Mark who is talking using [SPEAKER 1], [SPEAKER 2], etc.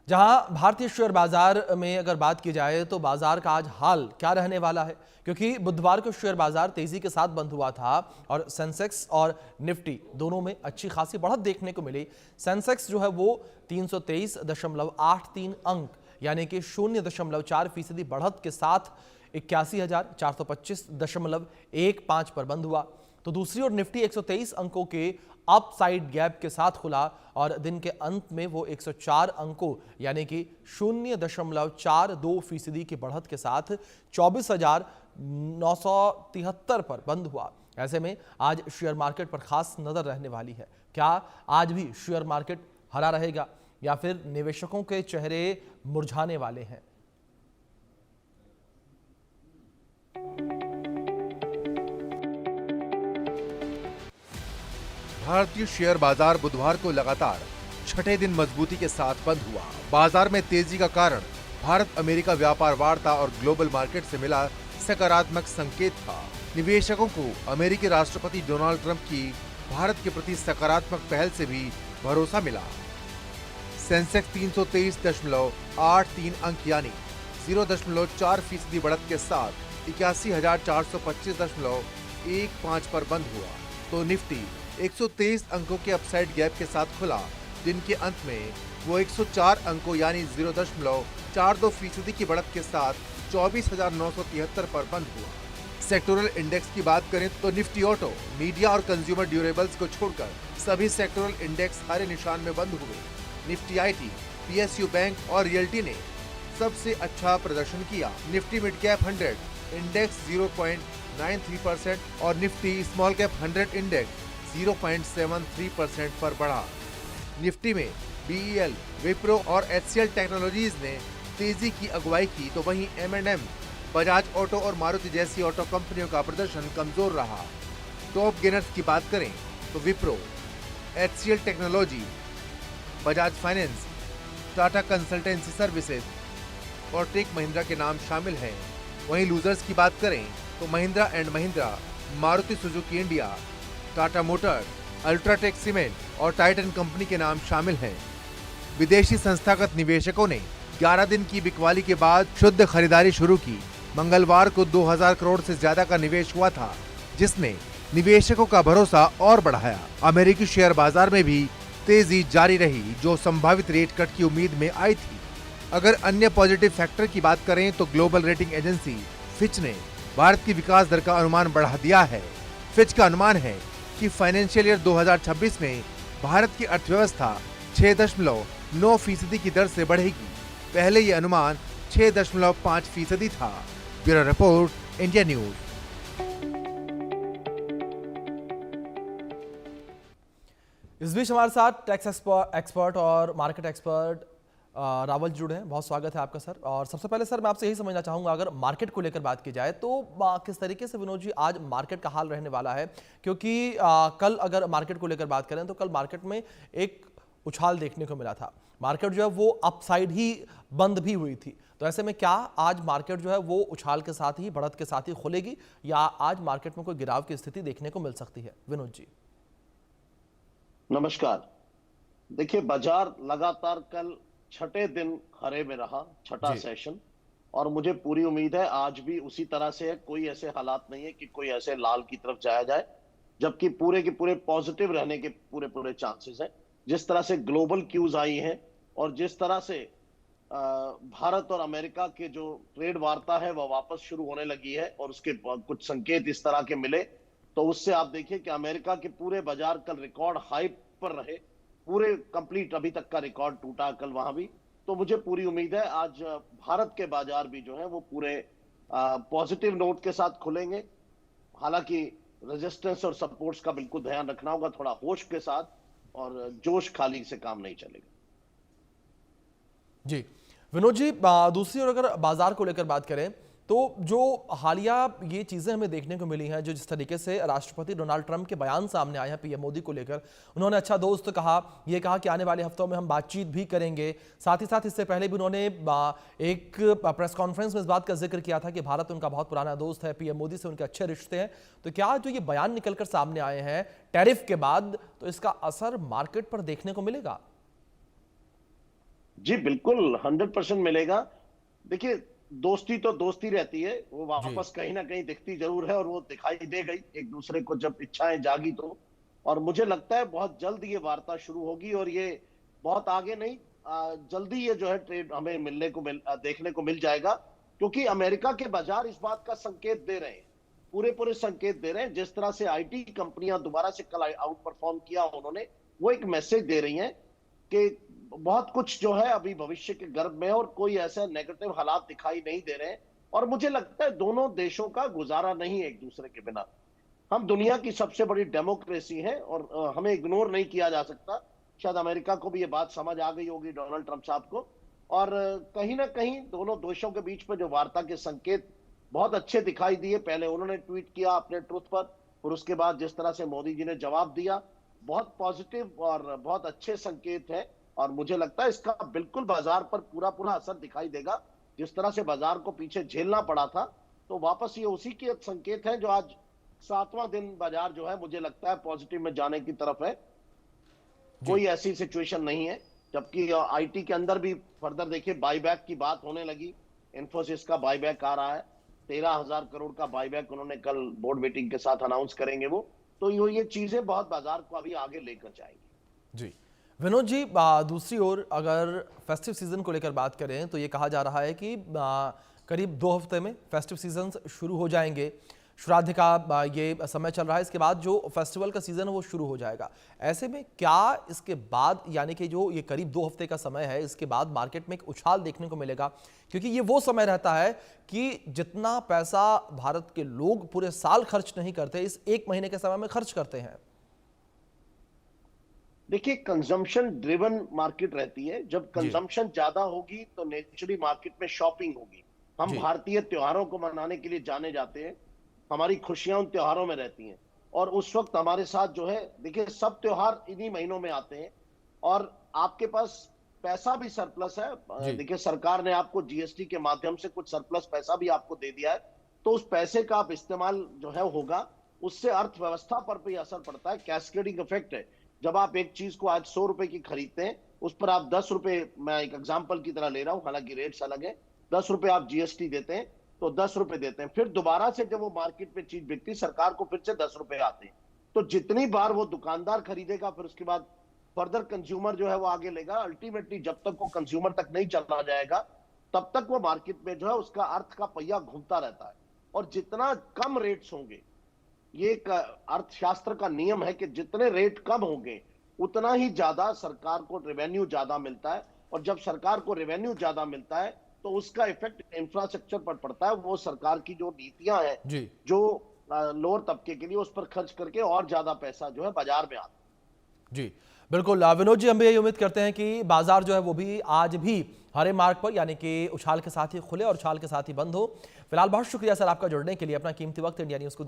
[SPEAKER 1] जहां भारतीय शेयर बाजार में अगर बात की जाए तो बाजार का आज हाल क्या रहने वाला है, क्योंकि बुधवार को शेयर बाजार तेजी के साथ बंद हुआ था और सेंसेक्स और निफ्टी दोनों में अच्छी खासी बढ़त देखने को मिली। सेंसेक्स जो है वो 323.83 अंक यानी कि 0.4% बढ़त के साथ 81,425.15 पर बंद हुआ। तो दूसरी ओर निफ्टी 123 अंकों के अपसाइड गैप के साथ खुला और दिन के अंत में वो 104 अंकों यानी कि 0.42% की बढ़त के साथ 24,973 पर बंद हुआ। ऐसे में आज शेयर मार्केट पर खास नजर रहने वाली है। क्या आज भी शेयर मार्केट हरा रहेगा या फिर निवेशकों के चेहरे मुरझाने वाले हैं?
[SPEAKER 2] भारतीय शेयर बाजार बुधवार को लगातार छठे दिन मजबूती के साथ बंद हुआ। बाजार में तेजी का कारण भारत अमेरिका व्यापार वार्ता और ग्लोबल मार्केट से मिला सकारात्मक संकेत था। निवेशकों को अमेरिकी राष्ट्रपति डोनाल्ड ट्रंप की भारत के प्रति सकारात्मक पहल से भी भरोसा मिला। सेंसेक्स 323.83 अंक यानी 0.4% बढ़त के साथ 81,425.15 पर बंद हुआ, तो निफ्टी 123 अंकों के अपसाइड गैप के साथ खुला। दिन के अंत में वो 104 अंकों यानी 0.42% की बढ़त के साथ 24,973 पर बंद हुआ। सेक्टोरल इंडेक्स की बात करें तो निफ्टी ऑटो, मीडिया और कंज्यूमर ड्यूरेबल्स को छोड़कर सभी सेक्टोरल इंडेक्स हरे निशान में बंद हुए। निफ्टी आईटी, पीएसयू बैंक और रियल्टी ने सबसे अच्छा प्रदर्शन किया। निफ्टी मिड कैप 100 इंडेक्स 0.93% और निफ्टी स्मॉल कैप 100 इंडेक्स 0.73% पर बढ़ा। निफ्टी में बीईएल, विप्रो और एचसीएल टेक्नोलॉजीज ने तेजी की अगुवाई की, तो वहीं M&M, बजाज ऑटो और मारुति जैसी ऑटो कंपनियों का प्रदर्शन कमजोर रहा। टॉप गेनर्स की बात करें तो Wipro, HCL technology, Bajaj finance, Tata consultancy services और टेक महिंद्रा के नाम शामिल हैं। वहीं लूजर्स की बात करें तो Mahindra and Mahindra, Maruti Suzuki India, Tata motor, UltraTech cement और टाइटन कंपनी के नाम शामिल हैं। विदेशी संस्थागत निवेशकों ने 11 दिन की बिकवाली के बाद शुद्ध खरीदारी शुरू की। मंगलवार को 2000 करोड़ से ज्यादा का निवेश हुआ था, जिसने निवेशकों का भरोसा और बढ़ाया। अमेरिकी शेयर बाजार में भी तेजी जारी रही, जो संभावित रेट कट की उम्मीद में आई थी। अगर अन्य पॉजिटिव फैक्टर की बात करें तो ग्लोबल रेटिंग एजेंसी फिच ने भारत की विकास दर का अनुमान बढ़ा दिया है। फिच का अनुमान है कि फाइनेंशियल ईयर 2026 में भारत की अर्थव्यवस्था 6.9% की दर से बढ़ेगी। पहले ये अनुमान 6.5% था। Bureau report, India news.
[SPEAKER 1] इस बीच हमारे साथ टैक्स एक्सपर्ट और मार्केट एक्सपर्ट रावल जुड़े हैं। बहुत स्वागत है आपका सर। और सबसे पहले सर मैं आपसे यही समझना चाहूंगा, अगर मार्केट को लेकर बात की जाए तो किस तरीके से विनोद जी आज मार्केट का हाल रहने वाला है, क्योंकि कल अगर मार्केट को लेकर बात करें तो कल मार्केट में एक उछाल देखने को मिला था। मार्केट जो है वो अपसाइड ही बंद भी हुई थी। तो ऐसे में क्या आज मार्केट जो है वो उछाल के साथ ही, बढ़त के साथ ही खुलेगी या आज मार्केट में कोई गिराव की स्थिति देखने को मिल सकती है? विनोद जी
[SPEAKER 3] नमस्कार। देखिए, बाजार लगातार कल छठे दिन हरे में रहा, छठा सेशन, और मुझे पूरी उम्मीद है आज भी उसी तरह से है। कोई ऐसे हालात नहीं है कि कोई ऐसे लाल की तरफ जाया जाए, जबकि पूरे के पूरे पॉजिटिव रहने के पूरे चांसेस हैं। जिस तरह से ग्लोबल क्यूज आई हैं और जिस तरह से भारत और अमेरिका के जो ट्रेड वार्ता है वह वापस शुरू होने लगी है और उसके कुछ संकेत इस तरह के मिले, तो उससे आप देखिए कि अमेरिका के पूरे बाजार कल रिकॉर्ड हाई पर रहे। पूरे कंप्लीट अभी तक का रिकॉर्ड टूटा कल वहां भी। तो मुझे पूरी उम्मीद है आज भारत के बाजार भी जो है वो पूरे पॉजिटिव नोट के साथ खुलेंगे। हालांकि रेजिस्टेंस और सपोर्ट्स का बिल्कुल ध्यान रखना होगा, थोड़ा होश के साथ, और जोश खाली से काम नहीं चलेगा।
[SPEAKER 1] जी विनोद जी, दूसरी ओर अगर बाजार को लेकर बात करें तो जो हालिया ये चीज़ें हमें देखने को मिली हैं, जो जिस तरीके से राष्ट्रपति डोनाल्ड ट्रंप के बयान सामने आए हैं पीएम मोदी को लेकर, उन्होंने अच्छा दोस्त कहा, ये कहा कि आने वाले हफ्तों में हम बातचीत भी करेंगे। साथ ही साथ इससे पहले भी उन्होंने एक प्रेस कॉन्फ्रेंस में इस बात का जिक्र किया था कि भारत उनका बहुत पुराना दोस्त है, पीएम मोदी से उनके अच्छे रिश्ते हैं। तो क्या जो ये बयान निकलकर सामने आए हैं टैरिफ के बाद, तो इसका असर मार्केट पर देखने को मिलेगा?
[SPEAKER 3] जी बिल्कुल 100% मिलेगा। देखिए, दोस्ती तो दोस्ती रहती है, वो वापस कहीं ना कहीं दिखती जरूर है और वो दिखाई दे गई एक दूसरे को जब इच्छाएं जागी तो। और मुझे लगता है बहुत जल्द ये वार्ता शुरू होगी और ये बहुत आगे नहीं, जल्दी ये जो है ट्रेड हमें देखने को मिल जाएगा, क्योंकि अमेरिका के बाजार इस बात का संकेत दे रहे हैं, पूरे पूरे संकेत दे रहे हैं। जिस तरह से आईटी कंपनियां दोबारा से कल आउट परफॉर्म किया उन्होंने, वो एक मैसेज दे रही हैं कि बहुत कुछ जो है अभी भविष्य के गर्भ में, और कोई ऐसे नेगेटिव हालात दिखाई नहीं दे रहे हैं। और मुझे लगता है दोनों देशों का गुजारा नहीं है एक दूसरे के बिना। हम दुनिया की सबसे बड़ी डेमोक्रेसी है और हमें इग्नोर नहीं किया जा सकता। शायद अमेरिका को भी ये बात समझ आ गई होगी, डोनाल्ड ट्रंप साहब को। और कहीं ना कहीं दोनों देशों के बीच में जो वार्ता के संकेत बहुत अच्छे दिखाई दिए। पहले उन्होंने ट्वीट किया अपने ट्रुथ पर, और उसके बाद जिस तरह से मोदी जी ने जवाब दिया, बहुत पॉजिटिव और बहुत अच्छे संकेत है। और मुझे लगता है इसका बिल्कुल बाजार पर पूरा पूरा असर दिखाई देगा। जिस तरह से बाजार को पीछे झेलना पड़ा था, तो वापस ये उसी के संकेत हैं जो आज 7वां दिन बाजार जो है मुझे लगता है पॉजिटिव में जाने की तरफ है। कोई ऐसी सिचुएशन नहीं है। जबकि आईटी के अंदर भी फर्दर देखिए बाईबैक की बात होने लगी। इन्फोसिस का बाईबैक आ रहा है, 13,000 करोड़ का बाईबैक उन्होंने कल बोर्ड मीटिंग के साथ अनाउंस करेंगे वो। तो ये चीजें बहुत बाजार को अभी आगे लेकर जाएंगी।
[SPEAKER 1] जी विनोद जी, दूसरी ओर अगर फेस्टिव सीजन को लेकर बात करें तो ये कहा जा रहा है कि करीब 2 हफ्ते में फेस्टिव सीजन शुरू हो जाएंगे। श्राद्ध का ये समय चल रहा है, इसके बाद जो फेस्टिवल का सीजन है वो शुरू हो जाएगा। ऐसे में क्या इसके बाद, यानी कि जो ये करीब 2 हफ्ते का समय है, इसके बाद मार्केट में एक उछाल देखने को मिलेगा? क्योंकि ये वो समय रहता है कि जितना पैसा भारत के लोग पूरे साल खर्च नहीं करते, इस 1 महीने के समय में खर्च करते हैं।
[SPEAKER 3] देखिए, कंजम्पशन ड्रिवन मार्केट रहती है। जब कंजम्पशन ज्यादा होगी तो नेचुरली मार्केट में शॉपिंग होगी। हम भारतीय त्योहारों को मनाने के लिए जाने जाते हैं, हमारी खुशियां उन त्योहारों में रहती हैं। और उस वक्त हमारे साथ जो है, देखिए सब त्योहार इन्हीं महीनों में आते हैं और आपके पास पैसा भी सरप्लस है। देखिए सरकार ने आपको जीएसटी के माध्यम से कुछ सरप्लस पैसा भी आपको दे दिया है, तो उस पैसे का आप इस्तेमाल जो है होगा, उससे अर्थव्यवस्था पर भी असर पड़ता है। कैस्केडिंग इफेक्ट है। जब आप एक चीज को आज 100 रुपए की खरीदते हैं, उस पर आप 10 रुपए, मैं एक एग्जाम्पल की तरह ले रहा हूं, हालांकि रेट्स अलग है, 10 रुपए आप जीएसटी देते हैं तो 10 रुपए देते हैं। फिर दोबारा से जब वो मार्केट में चीज बिकती, सरकार को फिर से 10 रुपए आते हैं। तो जितनी बार वो दुकानदार खरीदेगा, फिर उसके बाद फर्दर कंज्यूमर जो है वो आगे लेगा। अल्टीमेटली जब तक वो कंज्यूमर तक नहीं चला जाएगा, तब तक वो मार्केट में जो है उसका अर्थ का पहिया घूमता रहता है। और जितना कम रेट्स होंगे, ये एक अर्थशास्त्र का नियम है कि जितने रेट कम होंगे उतना ही ज्यादा सरकार को रेवेन्यू ज्यादा मिलता है। और जब सरकार को रेवेन्यू ज्यादा मिलता है तो उसका इफेक्ट इंफ्रास्ट्रक्चर पर पड़ता है। वो सरकार की जो नीतियां हैं जो लोअर तबके के लिए, उस पर खर्च करके और ज्यादा पैसा जो है बाजार में आता है।
[SPEAKER 1] जी बिल्कुल विनोद जी, हम भी यही उम्मीद करते हैं कि बाजार जो है वो भी आज भी हरे मार्ग पर, यानी कि उछाल के साथ ही खुले और उछाल के साथ ही बंद हो। फिलहाल बहुत शुक्रिया सर आपका जुड़ने के लिए, अपना कीमती वक्त इंडिया न्यूज़ को देने